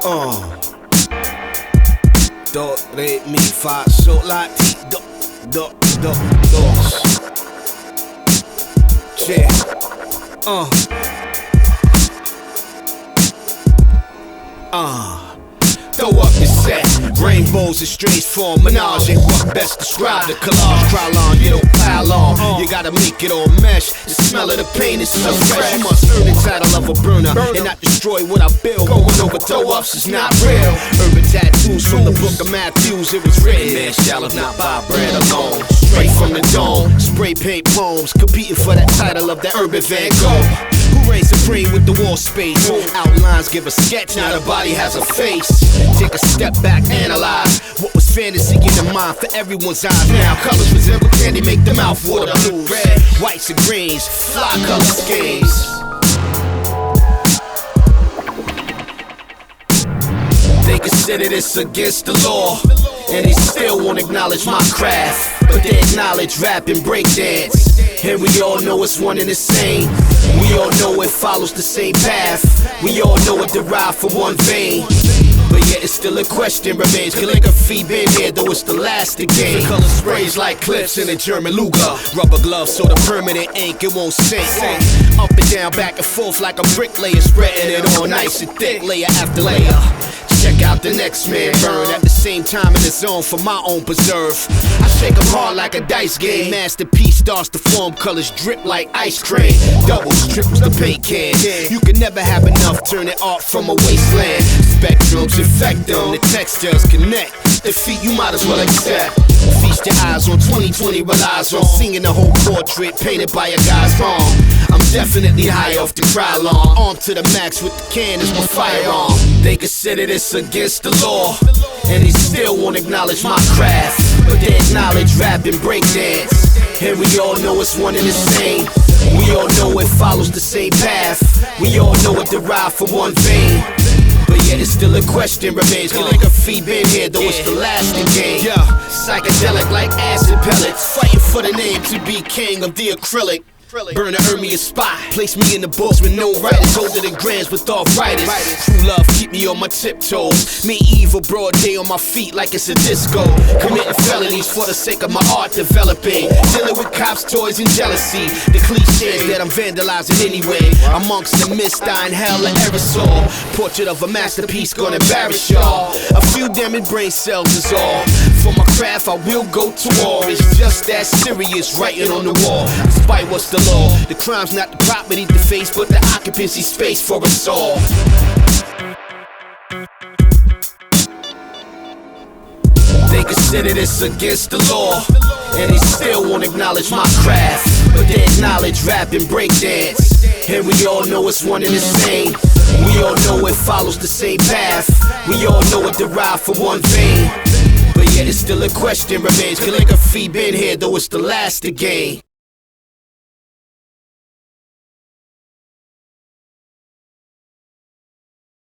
Do, re, mi, fa, sol, la, ti, do, dos. Yeah. Throw up your set. Rainbows and strange form. Menage ain't what best describe the collage. Crawl on, you don't pile on. You gotta make it all mesh. The smell of the pain is so fresh. You must earn the title of a burner and not destroy what I build. Going over throw ups is not real. Urban tattoos from the book of Matthews. It was written, man shall not buy bread alone. Straight from the dome. Spray paint poems. Competing for that title of that urban Van Gogh. Who reigns supreme with the wall space? Outlines give a sketch, now the body has a face. Take a step back, analyze what was fantasy in the mind for everyone's eyes. Now colors resemble candy, make the mouth water. Blue, red, whites and greens, fly color schemes. They consider this against the law, and they still won't acknowledge my craft. But they acknowledge rap and breakdance, and we all know it's one and the same. We all know it follows the same path. We all know it derived from one vein. But yet it's still a question remains. Calligraphy been here, though it's the last again. The color sprays like clips in a German Luger. Rubber gloves so the permanent ink, it won't sink. Up and down, back and forth like a bricklayer, spreading it all nice and thick, layer after layer. Check out the next man burn at the same time in the zone for my own preserve. I shake them hard like a dice game. Masterpiece starts to form, colors drip like ice cream. Doubles, triples, the paint can. You can never have enough, turning art from a wasteland. Spectrums infect them, the textures connect. Defeat you might as well accept. Feast your eyes on 2020 relies on seeing the whole portrait painted by a guy's wrong. I'm definitely high off the cry long. Armed to the max with the can is my firearm. They consider this against the law, and they still won't acknowledge my craft. But they acknowledge rap and breakdance, and we all know it's one and the same. We all know it follows the same path. We all know it derived from one vein. But yet it's still a question remains. Calligraphy been here, though it's the last again. Yeah, psychedelic like acid pellets, fighting for the name to be king of the acrylic. Burn to earn me a spot. Place me in the books with no writers, older than grands with arthritis. True love keep me on my tiptoes. Medieval broad day on my feet like it's a disco. Committing felonies for the sake of my art developing. Dealing with cops, toys, and jealousy. The cliches that I'm vandalizing anyway. Amongst the mist, I inhale an aerosol. Portrait of a masterpiece gonna embarrass y'all. A few damaged brain cells is all. For my craft, I will go to war. It's just that serious, writing on the wall. Despite what's the law, the crime's not the property to face, but the occupancy space for us all. They consider this against the law, and they still won't acknowledge my craft. But they acknowledge rap and breakdance, and we all know it's one and the same. We all know it follows the same path. We all know it derived from one vein. But yet it's still a question remains. Calligraphy been here, though it's the last again.